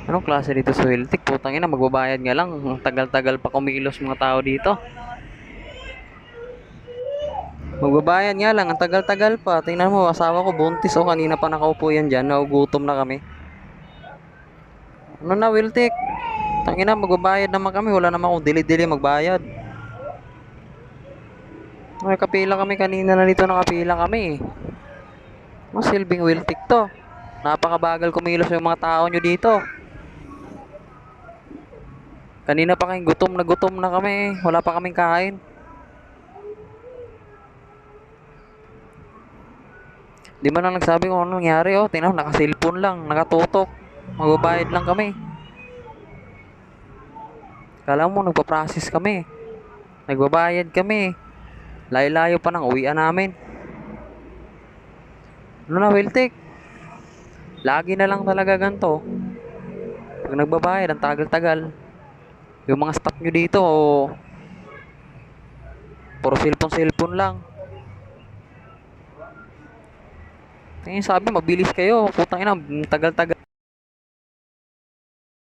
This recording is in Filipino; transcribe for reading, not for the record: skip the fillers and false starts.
Anong klase dito sa Hiltik? Putang ina, magbabayad nga lang. Ang tagal-tagal pa kumilos mga tao dito. Magbabayad nga lang, ang tagal-tagal pa. Tingnan mo, asawa ko buntis o kanina pa nakaupo yan dyan. Nagugutom na kami. Ano na, Wiltik? Tangina, magbabayad naman kami. Wala naman akong dili-dili magbayad. Ay, kapila kami kanina na dito, nakapila kami. Mas silbing Wiltik to. Napakabagal kumilos yung mga tao nyo dito. Kanina pa kayong gutom na kami. Wala pa kaming kain. Di man lang nagsabi kung ano nangyari, oh. Tingnan, nakasilpon lang, nakatutok. Magbabayad lang kami. Kala mo, nagpa-process kami. Nagbabayad kami. Layo-layo pa ng uwian namin. Ano na, Wiltik? Lagi na lang talaga ganito. Pag nagbabayad, ang tagal-tagal. Yung mga staff nyo dito, oh, puro cellphone lang. Tingin sabi, mabilis kayo. Putang ina, tagal-tagal.